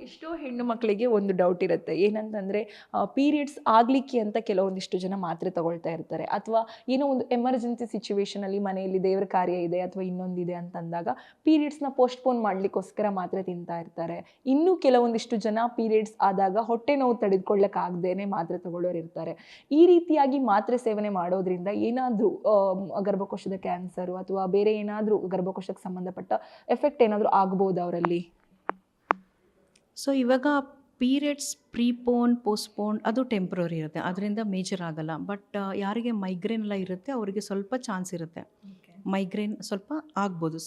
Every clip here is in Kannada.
ಎಷ್ಟೋ ಹೆಣ್ಣು ಮಕ್ಕಳಿಗೆ ಒಂದು ಡೌಟ್ ಇರುತ್ತೆ, ಏನಂತಂದರೆ ಪೀರಿಯಡ್ಸ್ ಆಗಲಿಕ್ಕೆ ಅಂತ ಕೆಲವೊಂದಿಷ್ಟು ಜನ ಮಾತ್ರೆ ತಗೊಳ್ತಾ ಇರ್ತಾರೆ, ಅಥವಾ ಏನೋ ಒಂದು ಎಮರ್ಜೆನ್ಸಿ ಸಿಚುವೇಷನಲ್ಲಿ ಮನೆಯಲ್ಲಿ ದೇವ್ರ ಕಾರ್ಯ ಇದೆ ಅಥವಾ ಇನ್ನೊಂದಿದೆ ಅಂತಂದಾಗ ಪೀರಿಯಡ್ಸ್ನ ಪೋಸ್ಟ್ಪೋನ್ ಮಾಡಲಿಕ್ಕೋಸ್ಕರ ಮಾತ್ರೆ ತಿಂತಾ ಇರ್ತಾರೆ. ಇನ್ನೂ ಕೆಲವೊಂದಿಷ್ಟು ಜನ ಪೀರಿಯಡ್ಸ್ ಆದಾಗ ಹೊಟ್ಟೆ ನೋವು ತಡೆದುಕೊಳ್ಳೋಕ್ಕಾಗದೇನೆ ಮಾತ್ರೆ ತಗೊಳ್ಳೋರು ಇರ್ತಾರೆ. ಈ ರೀತಿಯಾಗಿ ಮಾತ್ರೆ ಸೇವನೆ ಮಾಡೋದ್ರಿಂದ ಏನಾದರೂ ಗರ್ಭಕೋಶದ ಕ್ಯಾನ್ಸರು ಅಥವಾ ಬೇರೆ ಏನಾದರೂ ಗರ್ಭಕೋಶಕ್ಕೆ ಸಂಬಂಧಪಟ್ಟ ಎಫೆಕ್ಟ್ ಏನಾದರೂ ಆಗ್ಬೋದು ಅವರಲ್ಲಿ? ಸೊ ಇವಾಗ ಪೀರಿಯಡ್ಸ್ ಪ್ರೀಪೋನ್ ಪೋಸ್ಟ್ಪೋನ್ ಅದು ಟೆಂಪ್ರರಿ ಇರುತ್ತೆ, ಅದರಿಂದ ಮೇಜರ್ ಆಗಲ್ಲ. ಬಟ್ ಯಾರಿಗೆ ಮೈಗ್ರೇನ್ ಎಲ್ಲ ಇರುತ್ತೆ ಅವರಿಗೆ ಸ್ವಲ್ಪ ಚಾನ್ಸ್ ಇರುತ್ತೆ, ಮೈಗ್ರೇನ್ ಸ್ವಲ್ಪ ಆಗ್ಬೋದು.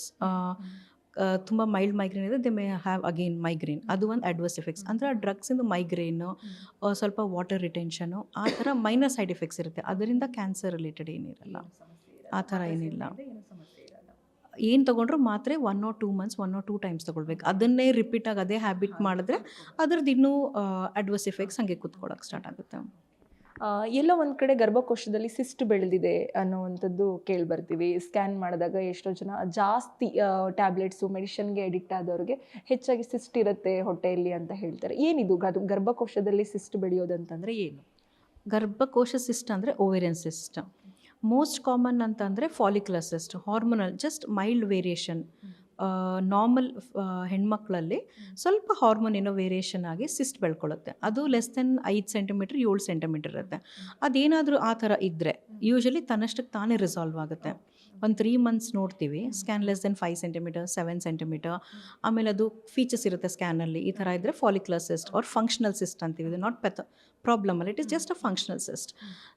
ತುಂಬ ಮೈಲ್ಡ್ ಮೈಗ್ರೇನ್ ಇದೆ, they may have again migraine. ಅದು ಒಂದು ಅಡ್ವರ್ಸ್ ಎಫೆಕ್ಟ್ಸ್ ಅಂದರೆ ಡ್ರಗ್ಸಿಂದು ಮೈಗ್ರೇನು, ಸ್ವಲ್ಪ ವಾಟರ್ ರಿಟೆನ್ಷನು, ಆ ಥರ ಮೈನರ್ ಸೈಡ್ ಎಫೆಕ್ಟ್ಸ್ ಇರುತ್ತೆ. ಅದರಿಂದ ಕ್ಯಾನ್ಸರ್ ರಿಲೇಟೆಡ್ ಏನಿರಲ್ಲ, ಆ ಥರ ಏನಿಲ್ಲ. ಏನು ತೊಗೊಂಡ್ರು ಮಾತ್ರೆ 1 or 2 months 1 or 2 times ತೊಗೊಳ್ಬೇಕು. ಅದನ್ನೇ ರಿಪೀಟಾಗಿ ಅದೇ ಹ್ಯಾಬಿಟ್ ಮಾಡಿದ್ರೆ ಅದ್ರದ್ದು ಇನ್ನೂ ಅಡ್ವರ್ಸ್ ಎಫೆಕ್ಟ್ಸ್ ಹಂಗೆ ಕೂತ್ಕೊಳ್ಳೋಕೆ ಸ್ಟಾರ್ಟ್ ಆಗುತ್ತೆ. ಎಲ್ಲ ಒಂದು ಕಡೆ ಗರ್ಭಕೋಶದಲ್ಲಿ ಸಿಸ್ಟ್ ಬೆಳೆದಿದೆ ಅನ್ನೋವಂಥದ್ದು ಕೇಳಿಬರ್ತೀವಿ. ಸ್ಕ್ಯಾನ್ ಮಾಡಿದಾಗ ಎಷ್ಟೋ ಜನ ಜಾಸ್ತಿ ಟ್ಯಾಬ್ಲೆಟ್ಸು ಮೆಡಿಷನ್ಗೆ ಅಡಿಕ್ಟ್ ಆದವ್ರಿಗೆ ಹೆಚ್ಚಾಗಿ ಸಿಸ್ಟ್ ಇರುತ್ತೆ ಹೊಟ್ಟೆಯಲ್ಲಿ ಅಂತ ಹೇಳ್ತಾರೆ. ಏನಿದು ಗರ್ಭಕೋಶದಲ್ಲಿ ಸಿಸ್ಟ್ ಬೆಳೆಯೋದಂತಂದರೆ ಏನು? ಗರ್ಭಕೋಶ ಸಿಸ್ಟ್ ಅಂದರೆ ಓವೇರಿಯನ್ ಸಿಸ್ಟ್. ಮೋಸ್ಟ್ ಕಾಮನ್ ಅಂತಂದರೆ follicular cyst, hormonal, just mild variation. Normal ಹೆಣ್ಮಕ್ಳಲ್ಲಿ ಸ್ವಲ್ಪ ಹಾರ್ಮೋನ್ ಏನೋ ವೇರಿಯೇಷನ್ ಆಗಿ ಸಿಸ್ಟ್ ಬೆಳ್ಕೊಳ್ಳುತ್ತೆ. ಅದು ಲೆಸ್ ದೆನ್ 5 ಸೆಂಟಿಮೀಟರ್ 7 ಸೆಂಟಿಮೀಟರ್ ಇರುತ್ತೆ. ಅದೇನಾದರೂ ಆ ಥರ ಇದ್ದರೆ ಯೂಶಲಿ ತನ್ನಷ್ಟಕ್ಕೆ ತಾನೇ ರಿಸಾಲ್ವ್ ಆಗುತ್ತೆ. ಒಂದು 3 months ನೋಡ್ತೀವಿ, scan less then 5 centimetre 7 centimetre. ಆಮೇಲೆ ಅದು ಫೀಚರ್ಸ್ ಇರುತ್ತೆ ಸ್ಕ್ಯಾನಲ್ಲಿ. ಈ ಥರ ಇದ್ದರೆ follicular cyst or functional cyst ಅಂತೀವಿ. ಇದು ನಾಟ್ ಪ್ರಾಬ್ಲಮ್ ಅಲ್ಲ, it is just a functional cyst.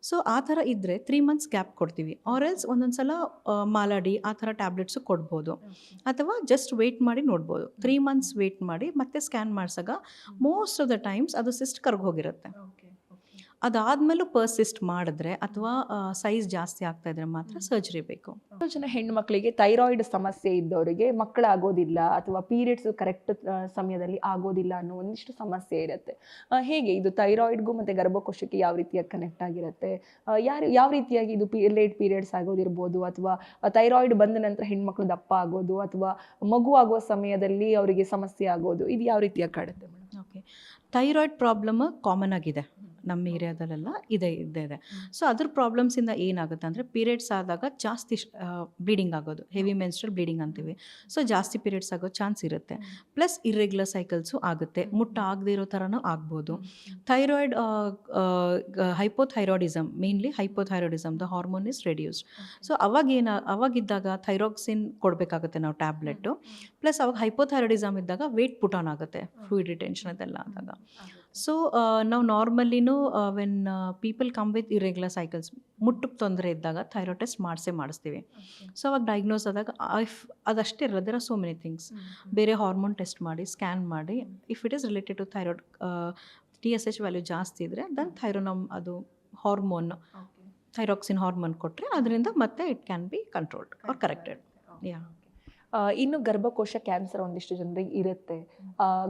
So ಆ ಥರ ಇದ್ದರೆ 3 months ಗ್ಯಾಪ್ ಕೊಡ್ತೀವಿ, ಆರ್ ಎಲ್ಸ್ ಒಂದೊಂದು ಸಲ ಮಾಲಾಡಿ ಆ ಥರ ಟ್ಯಾಬ್ಲೆಟ್ಸು ಕೊಡ್ಬೋದು, ಅಥವಾ ಜಸ್ಟ್ ವೆಯ್ಟ್ ಮಾಡಿ ನೋಡ್ಬೋದು. 3 months ವೆಯ್ಟ್ ಮಾಡಿ ಮತ್ತೆ ಸ್ಕ್ಯಾನ್ ಮಾಡಿಸಾಗ ಮೋಸ್ಟ್ ಆಫ್ ದ ಟೈಮ್ಸ್ ಅದು ಸಿಸ್ಟ್ ಕರ್ಗೋಗಿರುತ್ತೆ. ಅದಾದಮೇಲೂ ಪರ್ಸಿಸ್ಟ್ ಮಾಡಿದ್ರೆ ಅಥವಾ ಸೈಜ್ ಜಾಸ್ತಿ ಆಗ್ತಾ ಇದ್ರೆ ಮಾತ್ರ ಸರ್ಜರಿ ಬೇಕು. ಎಷ್ಟೋ ಜನ ಹೆಣ್ಣು ಮಕ್ಕಳಿಗೆ ಥೈರಾಯ್ಡ್ ಸಮಸ್ಯೆ ಇದ್ದವರಿಗೆ ಮಕ್ಕಳಾಗೋದಿಲ್ಲ ಅಥವಾ ಪೀರಿಯಡ್ಸ್ ಕರೆಕ್ಟ್ ಸಮಯದಲ್ಲಿ ಆಗೋದಿಲ್ಲ ಅನ್ನೋ ಒಂದಿಷ್ಟು ಸಮಸ್ಯೆ ಇರುತ್ತೆ. ಹೇಗೆ ಇದು ಥೈರಾಯ್ಡ್ಗೂ ಮತ್ತು ಗರ್ಭಕೋಶಕ್ಕೆ ಯಾವ ರೀತಿಯಾಗಿ ಕನೆಕ್ಟ್ ಆಗಿರುತ್ತೆ? ಯಾವ ರೀತಿಯಾಗಿ ಇದು ಲೇಟ್ ಪೀರಿಯಡ್ಸ್ ಆಗೋದಿರ್ಬೋದು, ಅಥವಾ ಥೈರಾಯ್ಡ್ ಬಂದ ನಂತರ ಹೆಣ್ಮಕ್ಳು ದಪ್ಪ ಆಗೋದು, ಅಥವಾ ಮಗು ಆಗುವ ಸಮಯದಲ್ಲಿ ಅವರಿಗೆ ಸಮಸ್ಯೆ ಆಗೋದು, ಇದು ಯಾವ ರೀತಿಯಾಗಿ ಕಾಡುತ್ತೆ madam? Okay, thyroid problem common ಆಗಿದೆ ನಮ್ಮ ಏರಿಯಾದಲ್ಲೆಲ್ಲ ಇದೆ. ಸೊ ಅದ್ರ ಪ್ರಾಬ್ಲಮ್ಸಿಂದ ಏನಾಗುತ್ತೆ ಅಂದರೆ ಪೀರಿಯಡ್ಸ್ ಆದಾಗ ಜಾಸ್ತಿ ಬ್ಲೀಡಿಂಗ್ ಆಗೋದು, ಹೆವಿ ಮೆನ್ಸ್ಟ್ರಲ್ ಬ್ಲೀಡಿಂಗ್ ಅಂತೀವಿ. ಸೊ ಜಾಸ್ತಿ ಪೀರಿಯಡ್ಸ್ ಆಗೋ ಚಾನ್ಸ್ ಇರುತ್ತೆ. ಪ್ಲಸ್ ಇರ್ರೆಗ್ಯುಲರ್ ಸೈಕಲ್ಸು ಆಗುತ್ತೆ, ಮುಟ್ಟ ಆಗದೇ ಇರೋ ಥರನೂ ಆಗ್ಬೋದು. Thyroid hypothyroidism, mainly hypothyroidism, the hormone is reduced. So ಅವಾಗಿದ್ದಾಗ ಥೈರಾಕ್ಸಿನ್ ಕೊಡಬೇಕಾಗುತ್ತೆ ನಾವು ಟ್ಯಾಬ್ಲೆಟು. ಪ್ಲಸ್ ಅವಾಗ ಹೈಪೋಥೈರಾಯ್ಡಿಸಮ್ ಇದ್ದಾಗ ವೇಟ್ ಪುಟ್ ಆನ್ ಆಗುತ್ತೆ, ಫ್ಲೂಯಿಡ್ ರಿಟೆನ್ಷನ್ ಅದೆಲ್ಲ ಆದಾಗ. ಸೊ ನಾವು ನಾರ್ಮಲಿನೂ when people come with irregular cycles, ಮುಟ್ಟಕ್ಕೆ ತೊಂದರೆ ಇದ್ದಾಗ ಥೈರಾಯ್ಡ್ ಟೆಸ್ಟ್ ಮಾಡಿಸ್ತೀವಿ. ಸೊ ಅವಾಗ ಡಯಾಗ್ನೋಸ್ ಆದಾಗ ಅದಷ್ಟೇ ಇರಲ್ಲ, there are so many things. ಬೇರೆ ಹಾರ್ಮೋನ್ ಟೆಸ್ಟ್ ಮಾಡಿ ಸ್ಕ್ಯಾನ್ ಮಾಡಿ, if it is related to thyroid, TSH value ಜಾಸ್ತಿ ಇದ್ದರೆ ದೆನ್ ಥೈರೋನಮ್, ಅದು ಹಾರ್ಮೋನ್ ಥೈರಾಕ್ಸಿನ್ ಹಾರ್ಮೋನ್ ಕೊಟ್ಟರೆ ಅದರಿಂದ ಮತ್ತೆ it can be controlled or corrected. ಇನ್ನು ಗರ್ಭಕೋಶ ಕ್ಯಾನ್ಸರ್ ಒಂದಿಷ್ಟು ಜನರಿಗೆ ಇರುತ್ತೆ.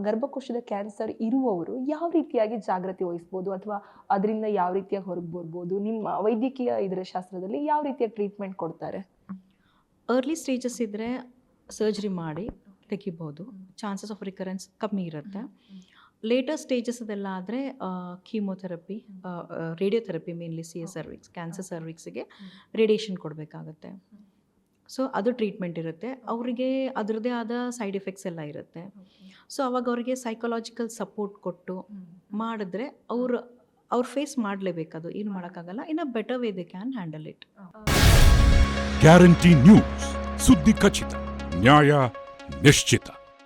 ಗರ್ಭಕೋಶದ ಕ್ಯಾನ್ಸರ್ ಇರುವವರು ಯಾವ ರೀತಿಯಾಗಿ ಜಾಗೃತಿ ವಹಿಸ್ಬೋದು, ಅಥವಾ ಅದರಿಂದ ಯಾವ ರೀತಿಯಾಗಿ ಹೊರಗೆ ಬರ್ಬೋದು? ನಿಮ್ಮ ವೈದ್ಯಕೀಯ ಇದರ ಶಾಸ್ತ್ರದಲ್ಲಿ ಯಾವ ರೀತಿಯ ಟ್ರೀಟ್ಮೆಂಟ್ ಕೊಡ್ತಾರೆ? ಅರ್ಲಿ ಸ್ಟೇಜಸ್ ಇದ್ದರೆ ಸರ್ಜರಿ ಮಾಡಿ ತೆಗಿಬೋದು, ಚಾನ್ಸಸ್ ಆಫ್ ರಿಕರೆನ್ಸ್ ಕಮ್ಮಿ ಇರುತ್ತೆ. ಲೇಟರ್ ಸ್ಟೇಜಸ್ ಅದೆಲ್ಲ ಆದರೆ chemotherapy, radiotherapy, mainly CS cervix, cancer ಸರ್ವಿಕ್ಸಿಗೆ ರೇಡಿಯೇಷನ್ ಕೊಡಬೇಕಾಗತ್ತೆ. ಸೊ ಅದು ಟ್ರೀಟ್ಮೆಂಟ್ ಇರುತ್ತೆ. ಅವರಿಗೆ ಅದರದ್ದೇ ಆದ ಸೈಡ್ ಎಫೆಕ್ಟ್ಸ್ ಎಲ್ಲ ಇರುತ್ತೆ. ಸೊ ಅವಾಗ ಅವರಿಗೆ ಸೈಕಲಾಜಿಕಲ್ ಸಪೋರ್ಟ್ ಕೊಟ್ಟು ಮಾಡಿದ್ರೆ ಅವ್ರು ಫೇಸ್ ಮಾಡಲೇಬೇಕದು, ಏನು ಮಾಡೋಕ್ಕಾಗಲ್ಲ. In a better way they can handle it. Guarantee news, ಸುದ್ದಿ ಖಚಿತ, ನ್ಯಾಯ ನಿಶ್ಚಿತ.